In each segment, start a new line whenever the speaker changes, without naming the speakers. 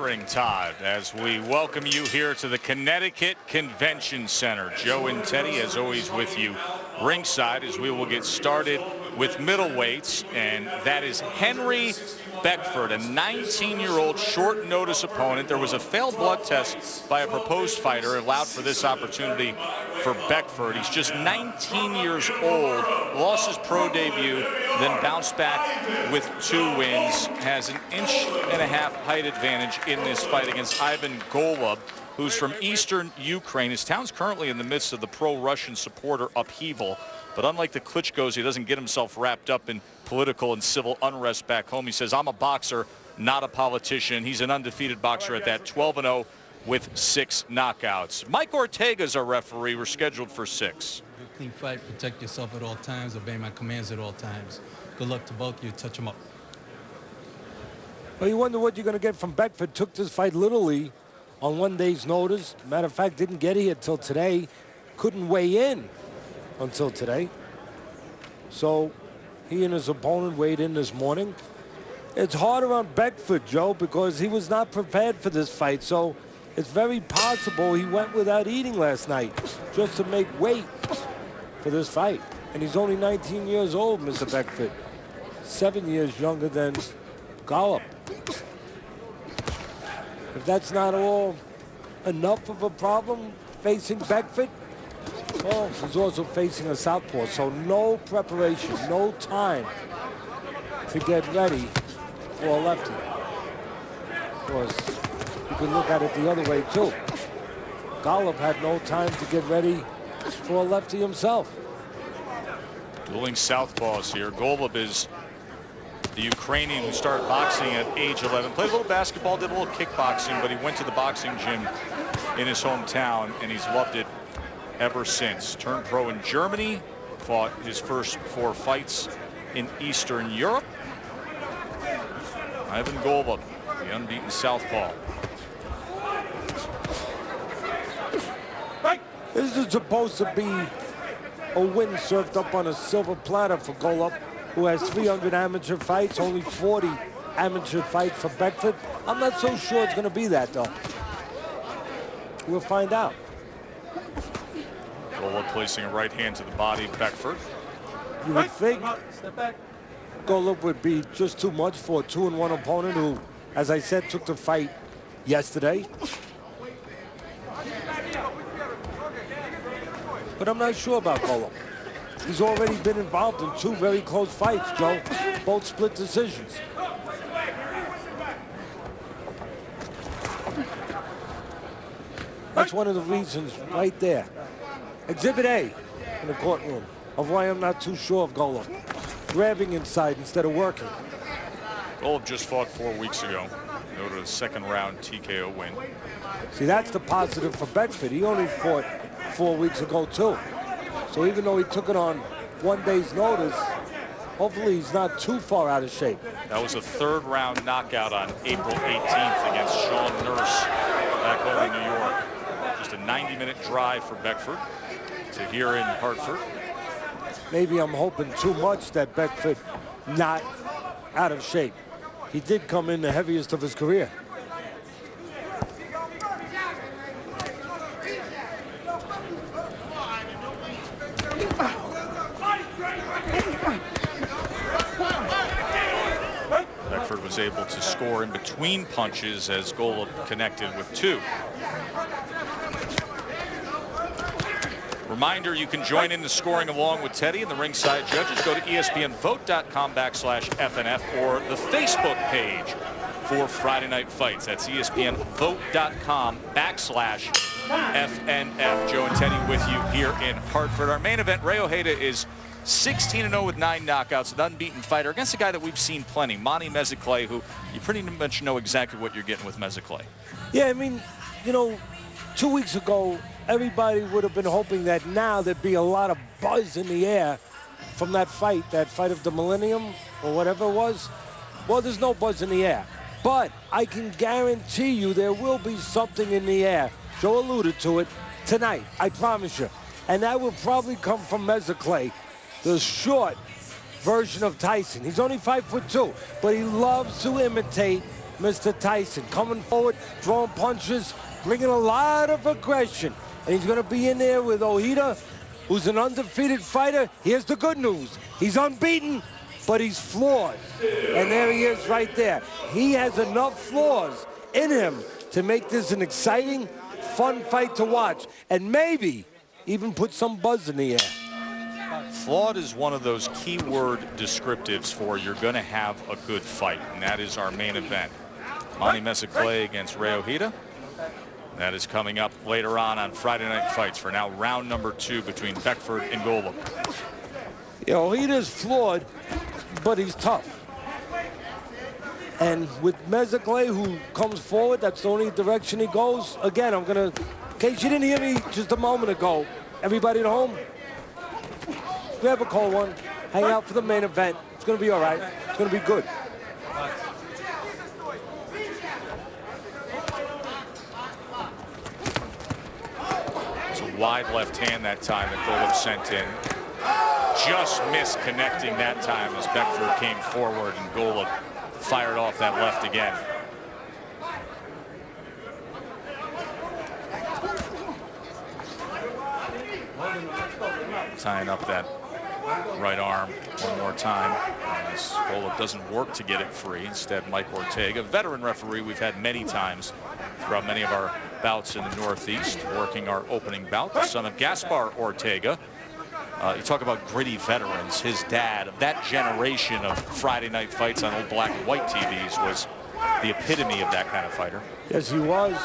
morning, Todd, as we welcome you here to the Connecticut Convention Center. Joe and Teddy, as always, with you ringside as we will get started with middleweights, and that is Henry Bekford, a 19-year-old short notice opponent. There was a failed blood test by a proposed fighter allowed for this opportunity for Bekford. He's just 19 years old, lost his pro debut, then bounced back with 2 wins, has an inch-and-a-half height advantage in this fight against Ivan Golub, who's from eastern Ukraine. His town's currently in the midst of the pro-Russian supporter upheaval. But unlike the Klitschko's, he doesn't get himself wrapped up in political and civil unrest back home. He says, I'm a boxer, not a politician. He's an undefeated boxer at that, 12-0 with 6 knockouts. Mike Ortega's our referee. We're scheduled for 6.
Clean fight, protect yourself at all times, obey my commands at all times. Good luck to both of you. Touch them up.
Well, you wonder what you're going to get from Bekford. Took this fight literally on 1 day's notice. Matter of fact, didn't get here till today. Couldn't weigh in until today. So he and his opponent weighed in this morning. It's harder on Bekford, Joe, because he was not prepared for this fight. So it's very possible he went without eating last night just to make weight for this fight. And he's only 19 years old, Mr. Bekford. 7 years younger than Golub. If that's not all enough of a problem facing Bekford, well, he's also facing a southpaw, so no preparation, no time to get ready for a lefty. Of course, you could look at it the other way, too. Golub had no time to get ready for a lefty himself.
Dueling southpaws here. Golub is the Ukrainian who started boxing at age 11. Played a little basketball, did a little kickboxing, but he went to the boxing gym in his hometown, and he's loved it ever since. Turned pro in Germany, fought his first 4 fights in Eastern Europe. Ivan Golub, the unbeaten southpaw.
This is supposed to be a win served up on a silver platter for Golub, who has 300 amateur fights, only 40 amateur fights for Bekford. I'm not so sure it's going to be that, though. We'll find out.
Golub placing a right hand to the body of Bekford.
You would think Golub would be just too much for a 2-1 opponent who, as I said, took the fight yesterday. But I'm not sure about Golub. He's already been involved in 2 very close fights, Joe. Both split decisions. That's one of the reasons right there. Exhibit A in the courtroom of why I'm not too sure of Golub. Grabbing inside instead of working.
Golub just fought 4 weeks ago. Go to the 2nd round TKO win.
See, that's the positive for Bekford. He only fought 4 weeks ago, too. So even though he took it on 1 day's notice, hopefully he's not too far out of shape.
That was a 3rd round knockout on April 18th against Sean Nurse back home in New York. Just a 90-minute drive for Bekford to here in Hartford.
Maybe I'm hoping too much that Bekford not out of shape. He did come in the heaviest of his career.
Bekford was able to score in between punches as Golub connected with 2. Reminder, you can join in the scoring along with Teddy and the ringside judges. Go to ESPNVote.com/FNF or the Facebook page for Friday Night Fights. That's ESPNVote.com/FNF. Joe and Teddy with you here in Hartford. Our main event, Ray Ojeda is 16-0 with 9 knockouts, an unbeaten fighter against a guy that we've seen plenty, Monty Meziclay, who you pretty much know exactly what you're getting with Meziclay.
Yeah, I mean, you know, 2 weeks ago, everybody would have been hoping that now there'd be a lot of buzz in the air from that fight of the millennium or whatever it was. Well, there's no buzz in the air. But I can guarantee you there will be something in the air. Joe alluded to it tonight, I promise you. And that will probably come from Meziclay, the short version of Tyson. He's only 5'2", but he loves to imitate Mr. Tyson, coming forward, throwing punches, bringing a lot of aggression. And he's going to be in there with Ojeda, who's an undefeated fighter. Here's the good news. He's unbeaten, but he's flawed. And there he is right there. He has enough flaws in him to make this an exciting, fun fight to watch. And maybe even put some buzz in the air.
Flawed is one of those keyword descriptives for you're going to have a good fight. And that is our main event. Monty Mesiclay against Ray Ojeda. That is coming up later on Friday Night Fights. For now, round number 2 between Beckford and Golub.
Yeah, Ojeda's flawed, but he's tough. And with Mesiclay, who comes forward, that's the only direction he goes. Again, I'm going to, in case you didn't hear me just a moment ago, everybody at home, grab a cold one, hang out for the main event. It's going to be all right. It's going to be good.
It's a wide left hand that time that Golub sent in. Just missed connecting that time as Beckford came forward and Golub fired off that left again. Tying up that right arm one more time as Golub doesn't work to get it free. Instead, Mike Ortega, veteran referee we've had many times throughout many of our bouts in the Northeast, working our opening bout, the son of Gaspar Ortega. You talk about gritty veterans. His dad, of that generation of Friday Night Fights on old black and white TVs, was the epitome of that kind of fighter.
Yes, he was.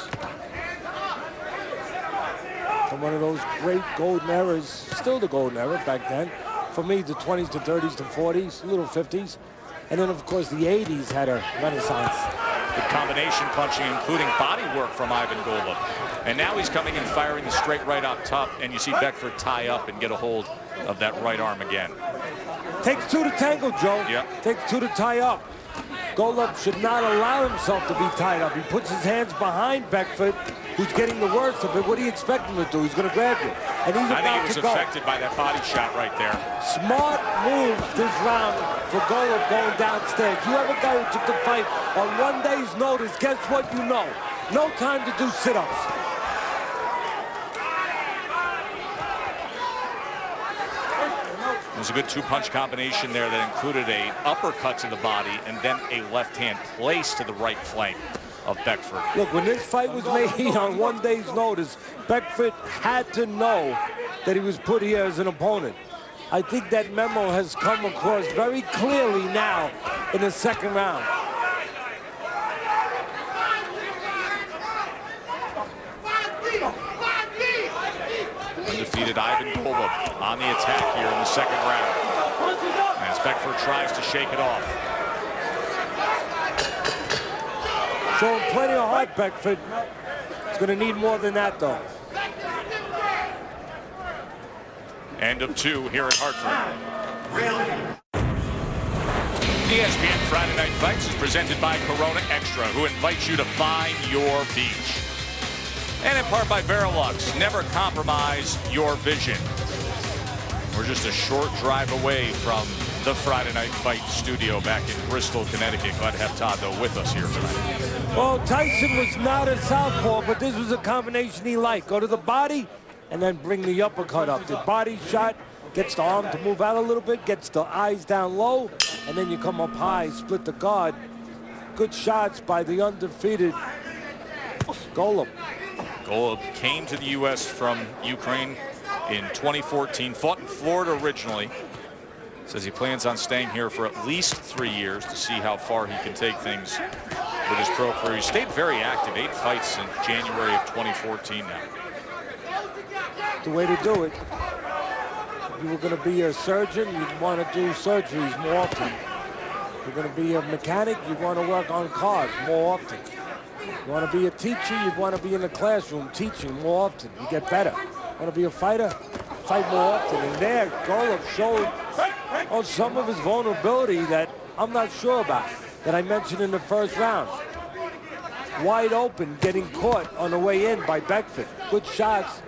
From one of those great golden eras, still the golden era back then. For me, the 20s, the 30s, the 40s, little 50s. And then, of course, the 80s had a renaissance.
Good combination punching, including body work from Ivan Golub. And now he's coming and firing the straight right up top, and you see Beckford tie up and get a hold of that right arm again.
Takes 2 to tango, Joe.
Yep.
Takes 2 to tie up. Golub should not allow himself to be tied up. He puts his hands behind Beckford, who's getting the worst of it. What do you expect him to do? He's going to grab you. And he's
I think he
about
was
to go.
affected by that body shot right there.
Smart move this round for Golub going downstairs. You have a guy who took the fight on one day's notice. Guess what you know? No time to do sit-ups.
It was a good 2-punch combination there that included an uppercut to the body and then a left hand place to the right flank of Beckford.
Look, when this fight was made on one day's notice, Beckford had to know that he was put here as an opponent. I think that memo has come across very clearly now in the second round.
Undefeated Ivan Golub on the attack here in the second round as Beckford tries to shake it off.
Showing plenty of heart, Beckford. He's going to need more than that, though.
End of 2 here at Hartford. ESPN Friday Night Fights is presented by Corona Extra, who invites you to find your beach. And in part by Verilux, never compromise your vision. We're just a short drive away from the Friday Night Fight studio back in Bristol, Connecticut. Glad to have Todd, though, with us here tonight.
Well, Tyson was not a southpaw, but this was a combination he liked. Go to the body and then bring the uppercut up. The body shot gets the arm to move out a little bit, gets the eyes down low, and then you come up high, split the guard. Good shots by the undefeated Golub.
Golub came to the U.S. from Ukraine in 2014, fought in Florida originally. Says he plans on staying here for at least 3 years to see how far he can take things with his pro career. He stayed very active, 8 fights since January of 2014 now.
The way to do it. If you were going to be a surgeon, you'd want to do surgeries more often. If you're going to be a mechanic, you'd want to work on cars more often. You want to be a teacher, you'd want to be in the classroom teaching more often. You get better. Want to be a fighter? Fight more often. And there, Golub showed some of his vulnerability that I'm not sure about, that I mentioned in the first round. Wide open, getting caught on the way in by Beckford. Good shots.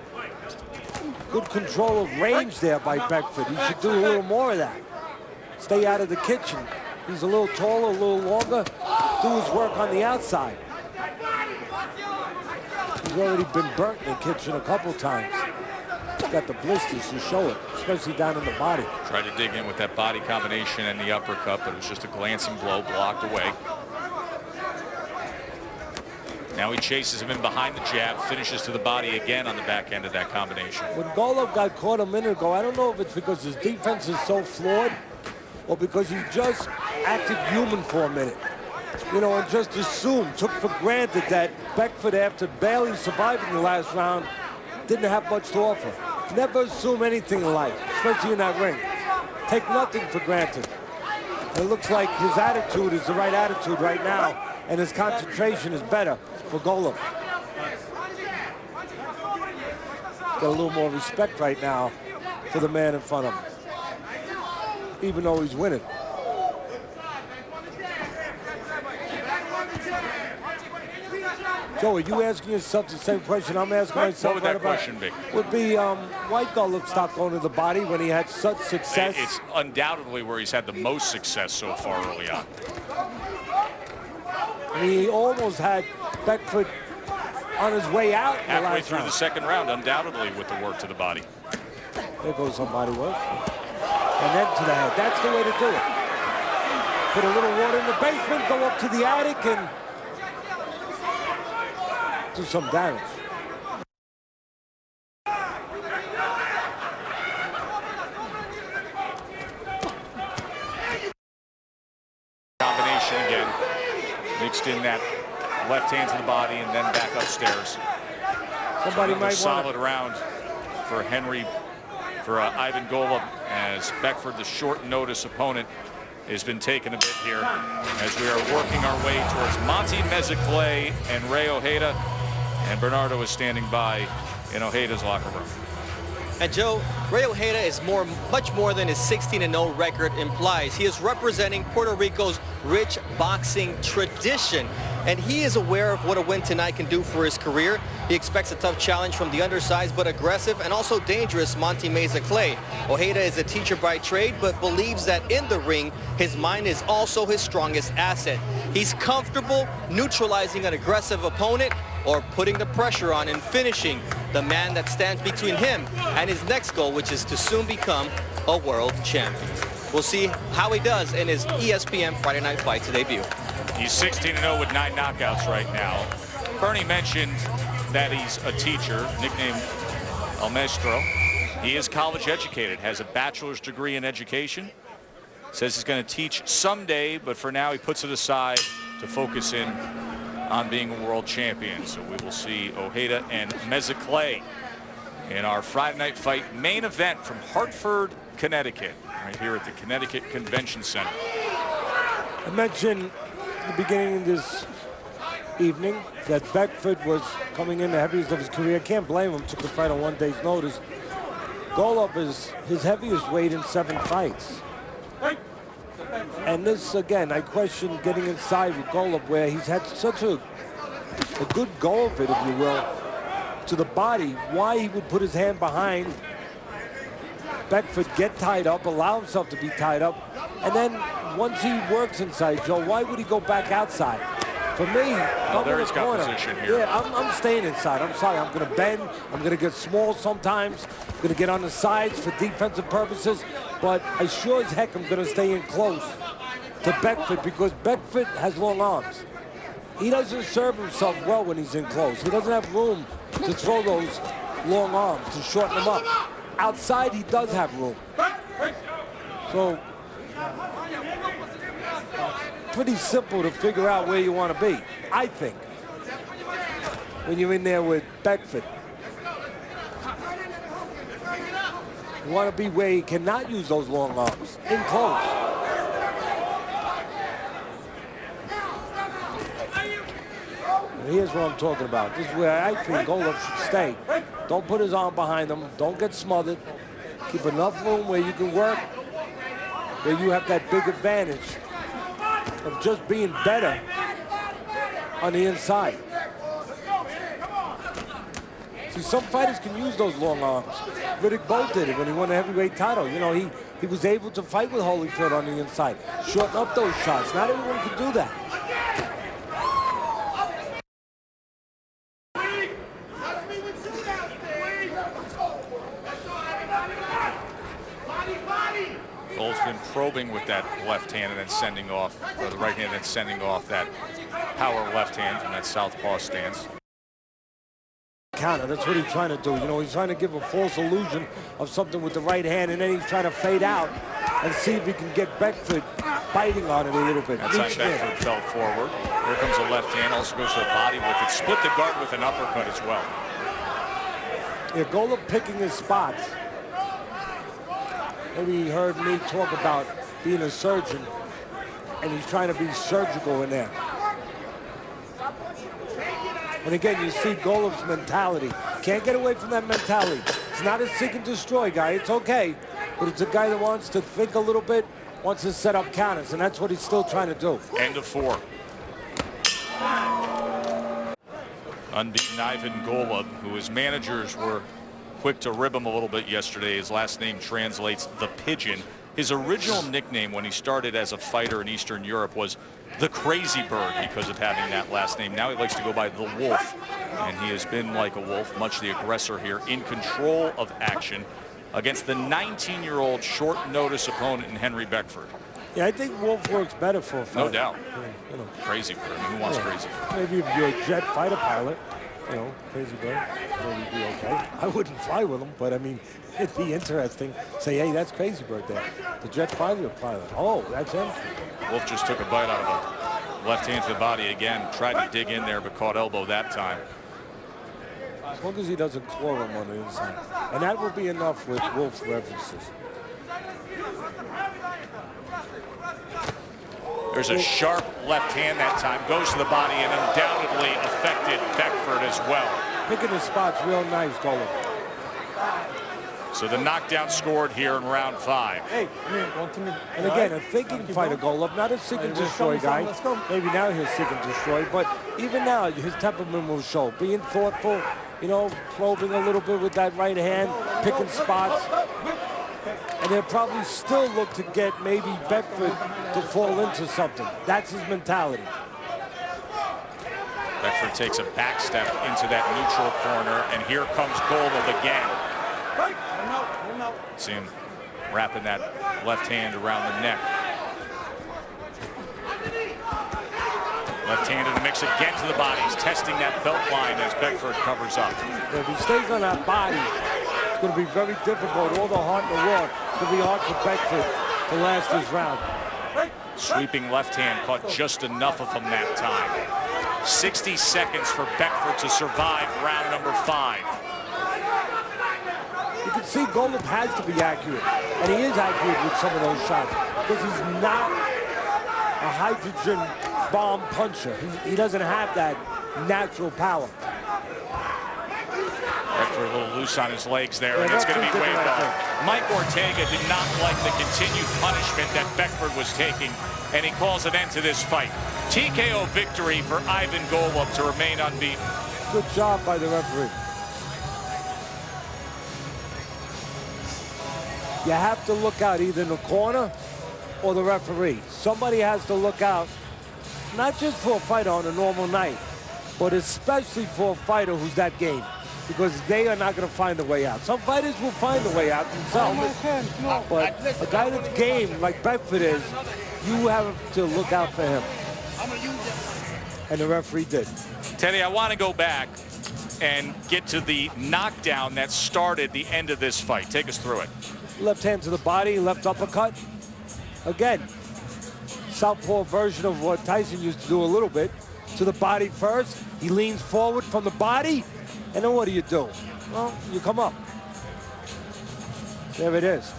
Good control of range there by Beckford. He should do a little more of that. Stay out of the kitchen. He's a little taller, a little longer. do his work on the outside. He's already been burnt in the kitchen a couple times. He's got the blisters to show it, especially down in the body.
Tried to dig in with that body combination and the uppercut, but it was just a glancing blow, blocked away. Now he chases him in behind the jab, finishes to the body again on the back end of that combination.
When Golub got caught a minute ago, I don't know if it's because his defense is so flawed or because he just acted human for a minute. You know, and just assumed, took for granted that Beckford, after barely surviving the last round, didn't have much to offer. Never assume anything in life, especially in that ring. Take nothing for granted. And it looks like his attitude is the right attitude right now, and his concentration is better for Golub. Got a little more respect right now for the man in front of him, even though he's winning. Joe, are you asking yourself the same question I'm asking myself?
What would that question be?
Would be why Golub stopped going to the body when he had such success?
It's undoubtedly where he's had the most success so far early on.
I mean, he almost had Beckford on his way out in the
Halfway
last
through
round.
the second round, undoubtedly with the work to the body.
There goes some body work. And then to the head. That's the way to do it. Put a little water in the basement, go up to the attic, and do some damage.
Combination again. Mixed in that left hand to the body and then back upstairs.
Somebody might want
solid round for Henry, for Ivan Golub, as Beckford, the short notice opponent, has been taken a bit here as we are working our way towards Monty Mezzaclay and Ray Ojeda, and Bernardo is standing by in Ojeda's locker room.
And Joe, Ray Ojeda is much more than his 16-0 record implies. He is representing Puerto Rico's rich boxing tradition, and he is aware of what a win tonight can do for his career. He expects a tough challenge from the undersized but aggressive and also dangerous Monty Mezzaclay. Ojeda is a teacher by trade, but believes that in the ring, his mind is also his strongest asset. He's comfortable neutralizing an aggressive opponent or putting the pressure on and finishing the man that stands between him and his next goal, which is to soon become a world champion. We'll see how he does in his ESPN Friday Night Fights debut.
He's 16-0 with 9 knockouts right now. Bernie mentioned that he's a teacher, nicknamed El Maestro. He is college educated, has a bachelor's degree in education. Says he's going to teach someday, but for now he puts it aside to focus in on being a world champion. So we will see Ojeda and Mezzaclay in our Friday Night Fight main event from Hartford, Connecticut, right here at the Connecticut Convention Center.
I mentioned at the beginning of this evening that Beckford was coming in the heaviest of his career. Can't blame him, took the fight on 1 day's notice. Golub is his heaviest weight in 7 fights. And this, again, I question getting inside with Golub, where he's had such a good go of it, if you will, to the body. Why he would put his hand behind Beckford, get tied up, allow himself to be tied up, and then once he works inside, Joe, why would he go back outside? For me,
there he's got position here.
Yeah, I'm staying inside. I'm sorry. I'm going to bend. I'm going to get small sometimes. I'm going to get on the sides for defensive purposes. But I sure as heck I'm going to stay in close to Beckford because Beckford has long arms. He doesn't serve himself well when he's in close. He doesn't have room to throw those long arms, to shorten them up. Outside, he does have room. So, pretty simple to figure out where you want to be, I think, when you're in there with Beckford. You want to be where he cannot use those long arms, in close. And here's what I'm talking about. This is where I think Golub should stay. Don't put his arm behind him. Don't get smothered. Keep enough room where you can work, where you have that big advantage of just being better on the inside. See, some fighters can use those long arms. Riddick Bowe did it when he won the heavyweight title. You know, he was able to fight with Holyfield on the inside, shorten up those shots. Not everyone could do that.
probing with that left hand and then sending off, or the right hand and then sending off that power left hand from that southpaw stance.
Counter, that's what he's trying to do. You know, he's trying to give a false illusion of something with the right hand, and then he's trying to fade out and see if he can get Beckford biting on it a little bit.
That time Beckford fell forward. Here comes a left hand, also goes to the body with it. Split the guard with an uppercut as well.
Yeah, Golub picking his spots. Maybe he heard me talk about being a surgeon, and he's trying to be surgical in there. And again, you see Golub's mentality. Can't get away from that mentality. It's not a seek and destroy guy. It's okay. But it's a guy that wants to think a little bit, wants to set up counters, and that's what he's still trying to do.
End of 4. Unbeaten Ivan Golub, who his managers were quick to rib him a little bit yesterday. His last name translates the Pigeon. His original nickname when he started as a fighter in Eastern Europe was the Crazy Bird because of having that last name. Now he likes to go by the Wolf, and he has been like a wolf, much the aggressor here, in control of action against the 19-year-old short notice opponent in Henry Beckford.
Yeah, I think Wolf works better for a fighter.
No doubt.
Yeah, you know.
Crazy Bird. I mean, who wants Crazy Bird?
Maybe if you're a jet fighter pilot, you know, Crazy Bird, maybe be okay. I wouldn't fly with him, but I mean, it'd be interesting. Say, hey, that's Crazy Bird there. The jet fighter pilot. Oh, that's him.
Wolf just took a bite out of a left hand to the body again. Tried to dig in there, but caught elbow that time.
As long as he doesn't claw him on the inside. And that will be enough with Wolf's references.
There's a sharp left hand that time. Goes to the body and undoubtedly affected Beckford as well.
Picking his spots real nice, Golub.
So the knockdown scored here in round 5.
Hey, and again, a thinking fighter, Golub, not a seek and destroy guy. Maybe now he'll seek and destroy, but even now his temperament will show. Being thoughtful, you know, probing a little bit with that right hand, picking spots. And they'll probably still look to get maybe Beckford to fall into something. That's his mentality.
Beckford takes a back step into that neutral corner, and here comes Golub again. See him wrapping that left hand around the neck. Left hand in the mix again to the body. He's testing that belt line as Beckford covers up.
If he stays on that body, it's going to be very difficult. All the heart in the world. It's going to be hard for Beckford to last this round.
Sweeping left hand caught just enough of him that time. 60 seconds for Beckford to survive round number 5.
You can see Golub has to be accurate, and he is accurate with some of those shots because he's not a hydrogen bomb puncher. He doesn't have that natural power.
Beckford a little loose on his legs there, and it's going to be waved off. Mike Ortega did not like the continued punishment that Beckford was taking, and he calls an end to this fight. TKO victory for Ivan Golub to remain unbeaten.
Good job by the referee. You have to look out either in the corner or the referee. Somebody has to look out, not just for a fighter on a normal night, but especially for a fighter who's that game, because they are not going to find a way out. Some fighters will find a way out themselves, but a guy that's game like Beckford is, you have to look out for him. And the referee did.
Teddy, I want to go back and get to the knockdown that started the end of this fight. Take us through it.
Left hand to the body, left uppercut. Again, southpaw version of what Tyson used to do a little bit. To the body first. He leans forward from the body. And then what do? Well, you come up. There it is.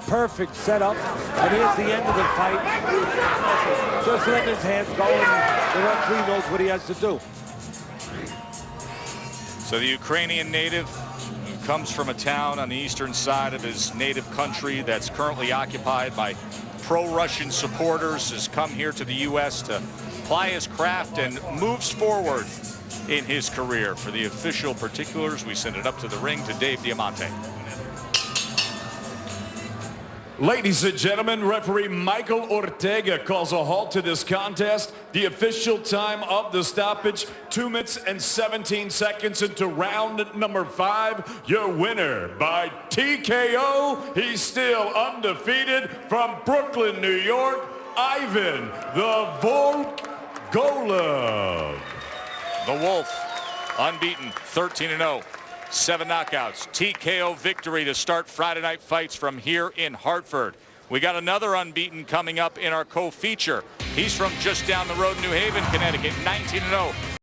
Perfect setup. And here's the end of the fight. Just letting his hands go, and the referee knows what he has to do.
So the Ukrainian native comes from a town on the eastern side of his native country that's currently occupied by pro-Russian supporters, has come here to the U.S. to ply his craft and moves forward in his career. For the official particulars, we send it up to the ring to Dave Diamante.
Ladies and gentlemen, referee Michael Ortega calls a halt to this contest. The official time of the stoppage, 2 minutes and 17 seconds into round number 5. Your winner by TKO. He's still undefeated from Brooklyn, New York, Ivan the Golub.
The Wolf, unbeaten, 13-0. 7 knockouts, TKO victory to start Friday night fights from here in Hartford. We got another unbeaten coming up in our co-feature. He's from just down the road, New Haven, Connecticut, 19-0.